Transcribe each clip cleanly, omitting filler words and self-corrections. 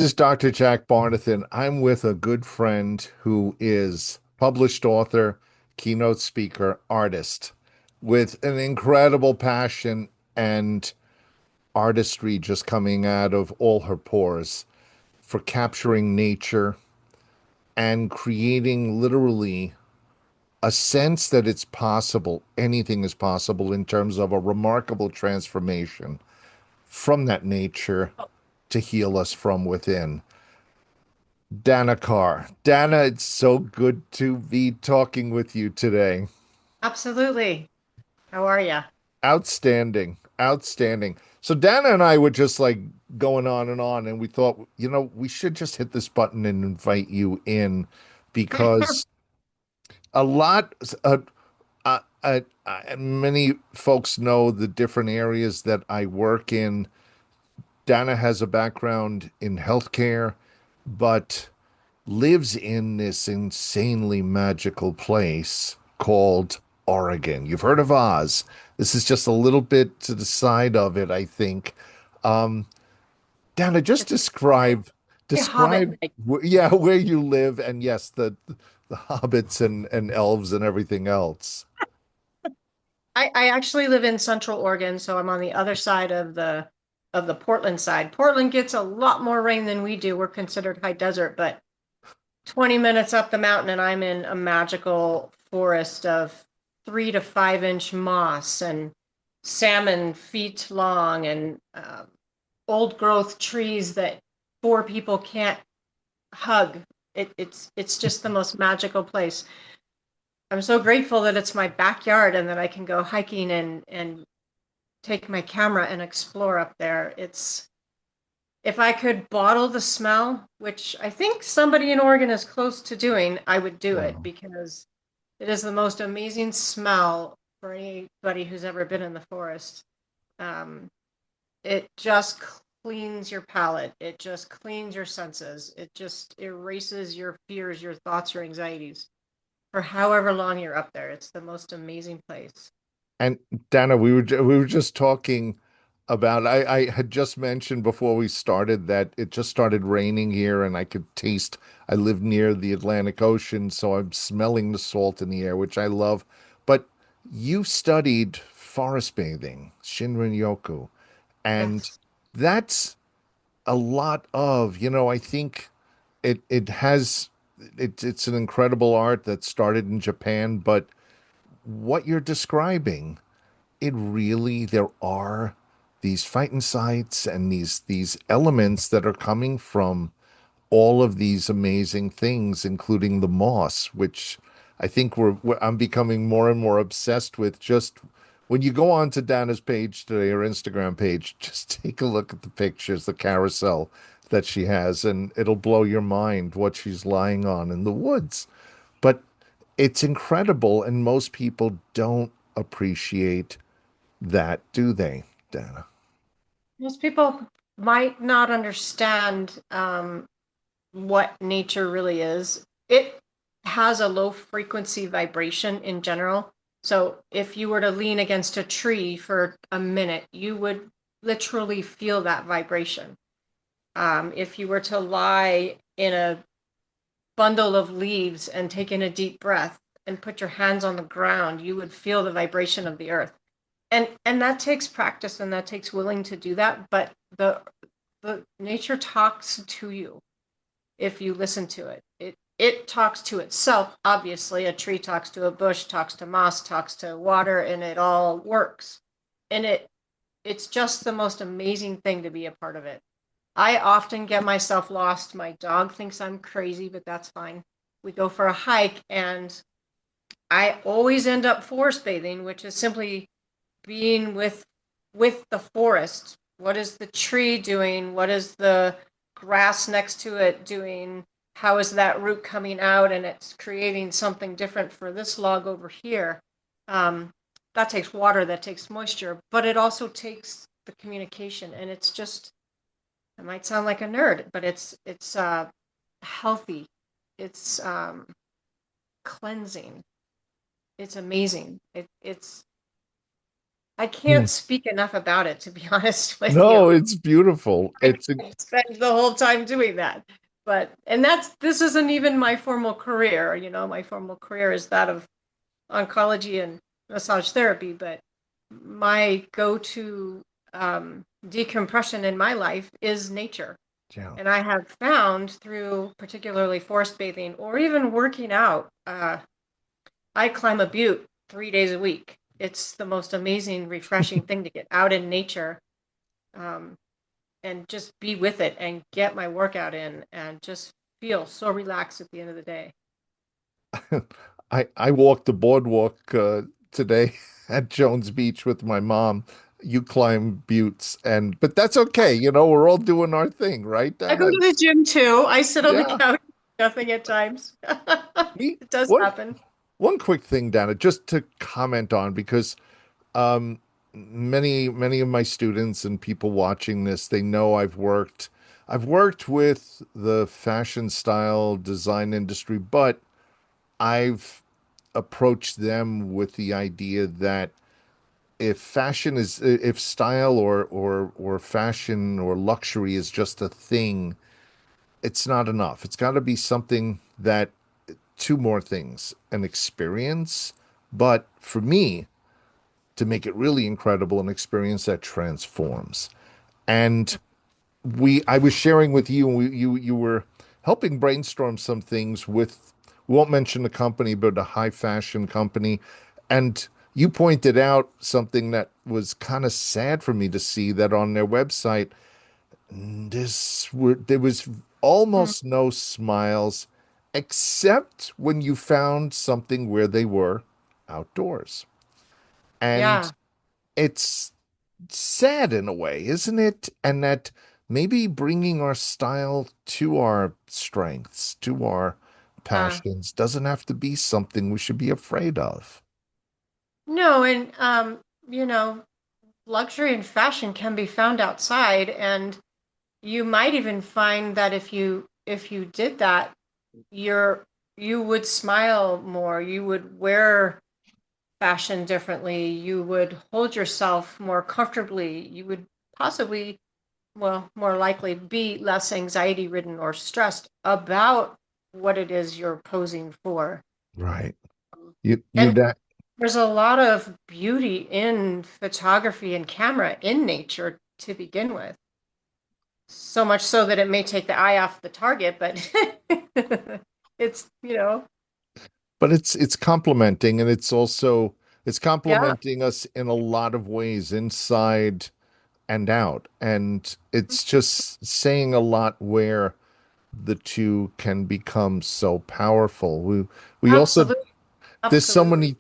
This is Dr. Jack Barnathan. I'm with a good friend who is published author, keynote speaker, artist with an incredible passion and artistry just coming out of all her pores for capturing nature and creating literally a sense that it's possible, anything is possible in terms of a remarkable transformation from that nature to heal us from within. Dana Carr. Dana, it's so good to be talking with you today. Absolutely. How are you? Outstanding. Outstanding. So Dana and I were just like going on, and we thought, we should just hit this button and invite you in because a lot, many folks know the different areas that I work in. Dana has a background in healthcare, but lives in this insanely magical place called Oregon. You've heard of Oz. This is just a little bit to the side of it, I think. Um, Dana, just It's very, very describe, Hobbit-like. yeah, where you live, and yes, the hobbits and elves and everything else. I actually live in Central Oregon, so I'm on the other side of the Portland side. Portland gets a lot more rain than we do. We're considered high desert, but 20 minutes up the mountain and I'm in a magical forest of 3 to 5 inch moss and salmon feet long and old growth trees that four people can't hug. It's just the most magical place. I'm so grateful that it's my backyard and that I can go hiking and take my camera and explore up there. It's if I could bottle the smell, which I think somebody in Oregon is close to doing, I would do it Wow. because it is the most amazing smell for anybody who's ever been in the forest. Um, it just cleans your palate. It just cleans your senses. It just erases your fears, your thoughts, your anxieties for however long you're up there. It's the most amazing place. And Dana, we were just talking about I had just mentioned before we started that it just started raining here and I could taste I live near the Atlantic Ocean, so I'm smelling the salt in the air, which I love. But you studied forest bathing, Shinrin-yoku, and Yes. that's a lot of, I think it has it's an incredible art that started in Japan, but what you're describing it really there are these fighting sites and these elements that are coming from all of these amazing things, including the moss, which I think I'm becoming more and more obsessed with. Just when you go on to Dana's page today, or Instagram page, just take a look at the pictures, the carousel that she has, and it'll blow your mind what she's lying on in the woods. But it's incredible, and most people don't appreciate that, do they, Dana? Most people might not understand what nature really is. It has a low frequency vibration in general. So if you were to lean against a tree for a minute, you would literally feel that vibration. If you were to lie in a bundle of leaves and take in a deep breath and put your hands on the ground, you would feel the vibration of the earth. And that takes practice and that takes willing to do that. But the nature talks to you if you listen to it. It talks to itself. Obviously, a tree talks to a bush, talks to moss, talks to water, and it all works. And it's just the most amazing thing to be a part of it. I often get myself lost. My dog thinks I'm crazy, but that's fine. We go for a hike, and I always end up forest bathing, which is simply being with the forest. What is the tree doing? What is the grass next to it doing? How is that root coming out and it's creating something different for this log over here? Um, that takes water, that takes moisture, but it also takes the communication. And it's just, it might sound like a nerd, but it's healthy. It's cleansing. It's amazing. It's I can't speak enough about it, to be honest with No, you. it's beautiful. I could spend the whole time doing that. But, and this isn't even my formal career. My formal career is that of oncology and massage therapy, but my go-to decompression in my life is nature. yeah. And I have found through particularly forest bathing or even working out, I climb a butte 3 days a week. It's the most amazing, refreshing thing to get out in nature, um, and just be with it and get my workout in and just feel so relaxed at the end of the day. I walked the boardwalk today at Jones Beach with my mom. You climb buttes, and but that's okay. We're all doing our thing, right, I go Dana? to the gym too. I sit on the Yeah. couch, nothing at times. Me, It does one happen. one quick thing, Dana, just to comment on because um many of my students and people watching this, they know I've worked with the fashion style design industry, but I've approached them with the idea that if style or fashion or luxury is just a thing, it's not enough. It's got to be something that two more things, an experience, but for me, to make it really incredible, an experience that transforms. And I was sharing with you, and you were helping brainstorm some things with, we won't mention the company, but a high fashion company. And you pointed out something that was kind of sad for me to see, that on their website, there was Mm, almost no smiles, except when you found something where they were outdoors. And yeah. it's sad in a way, isn't it? And that maybe bringing our style to our strengths, to our Uh, passions, doesn't have to be something we should be afraid of. no, and you know, luxury and fashion can be found outside, and you might even find that if you did that, you're you would smile more, you would wear fashion differently, you would hold yourself more comfortably, you would possibly, well, more likely be less anxiety ridden or stressed about what it is you're posing for. Right. You And that, there's a lot of beauty in photography and camera in nature to begin with. So much so that it may take the eye off the target, but it's. but it's complementing, and it's Yeah, complementing us in a lot of ways, inside and out. And it's just saying a lot where the two can become so powerful. We also, absolutely. there's so Absolutely. many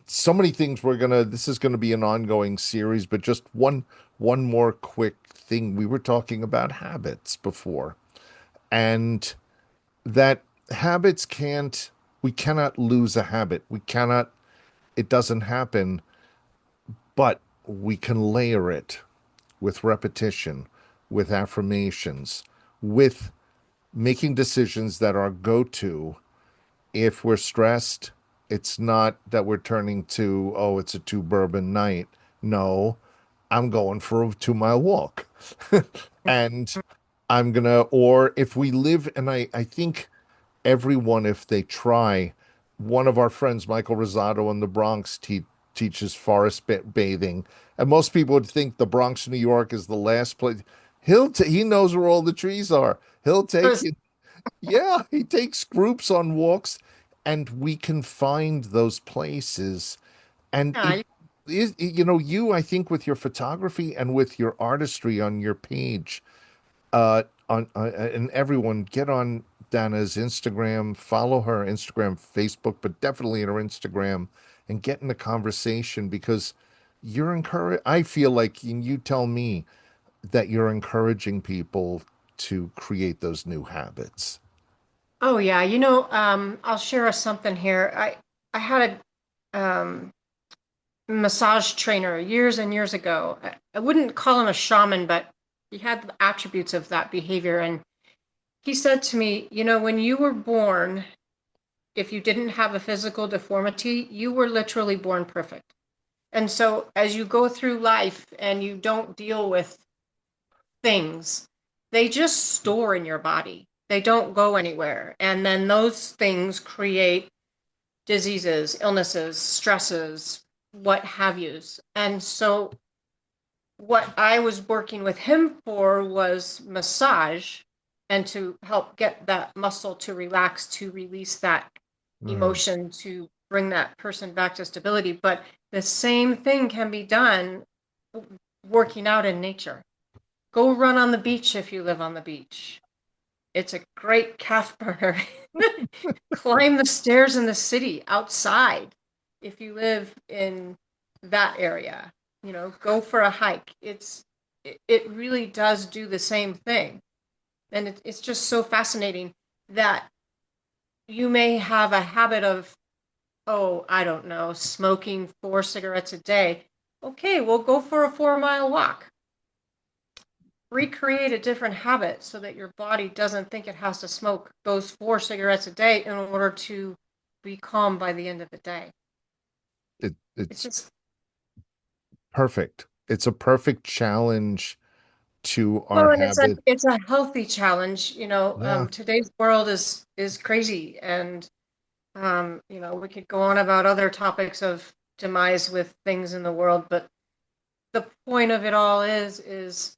things this is gonna be an ongoing series, but just one more quick thing. We were talking about habits before, and that habits can't we cannot lose a habit. We cannot, it doesn't happen, but we can layer it with repetition, with affirmations, with making decisions that are go-to. If we're stressed, it's not that we're turning to, oh, it's a two bourbon night. No, I'm going for a 2 mile walk. And or if we live, and I think everyone, if they try, one of our friends, Michael Rosado in the Bronx, teaches forest bathing. And most people would think the Bronx, New York is the last place. He knows where all the trees are. He'll take There's, you. Yeah, he takes groups on walks, and we can find those places. And yeah, it is, I think with your photography and with your artistry on your page, and everyone get on Dana's Instagram, follow her Instagram, Facebook, but definitely in her Instagram, and get in the conversation, because you're encouraged. I feel like, and you tell me, that you're encouraging people to create those new habits. oh yeah, I'll share us something here. I had a massage trainer years and years ago. I wouldn't call him a shaman, but he had the attributes of that behavior. And he said to me, when you were born, if you didn't have a physical deformity, you were literally born perfect. And so as you go through life and you don't deal with things, they just store in your body. They don't go anywhere. And then those things create diseases, illnesses, stresses, what have yous. And so what I was working with him for was massage and to help get that muscle to relax, to release that Mm. emotion, to bring that person back to stability. But the same thing can be done working out in nature. Go run on the beach if you live on the beach. It's a great calf burner. Climb the stairs in the city outside if you live in that area. Go for a hike. It really does do the same thing. And it's just so fascinating that you may have a habit of, oh, I don't know, smoking 4 cigarettes a day. Okay, we'll go for a 4 mile walk. Recreate a different habit so that your body doesn't think it has to smoke those 4 cigarettes a day in order to be calm by the end of the day. It's It's just, perfect. It's a perfect challenge to our well, and it's a habit. it's a healthy challenge. Yeah, Today's world is crazy, and we could go on about other topics of demise with things in the world, but the point of it all is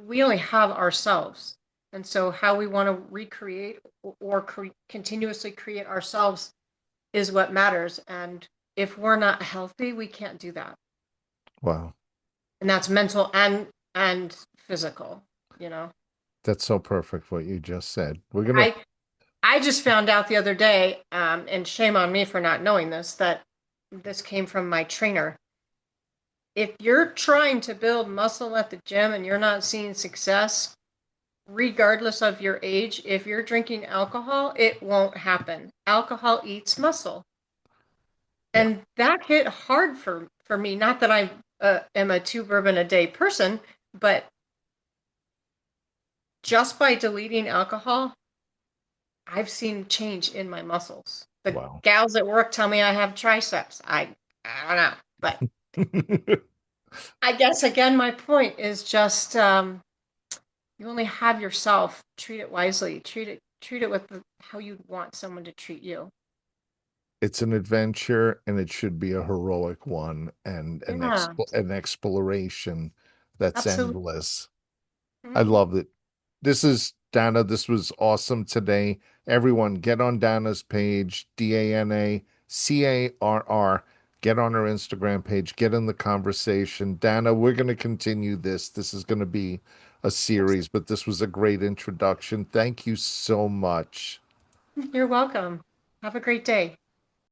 we only have ourselves. And so how we want to recreate or continuously create ourselves is what matters. And if we're not healthy, we can't do that. wow. And that's mental and physical, you know. That's so perfect what you just said. We're gonna I I just found out the other day, and shame on me for not knowing this, that this came from my trainer. If you're trying to build muscle at the gym and you're not seeing success, regardless of your age, if you're drinking alcohol, it won't happen. Alcohol eats muscle. yeah, And that hit hard for me. Not that I am a 2 bourbon a day person, but just by deleting alcohol, I've seen change in my muscles. The wow. gals at work tell me I have triceps. I don't know. But I guess, again, my point is just you only have yourself. Treat it wisely. Treat it with how you'd want someone to treat you. It's an adventure and it should be a heroic one and Yeah, an exploration that's absolutely. endless. I Mhm. love it. This is Dana. This was awesome today. Everyone, get on Dana's page, DanaCarr. Get on her Instagram page. Get in the conversation. Dana, we're going to continue this. This is going to be a series, but this was a great introduction. Thank you so much. You're welcome. Have a great day.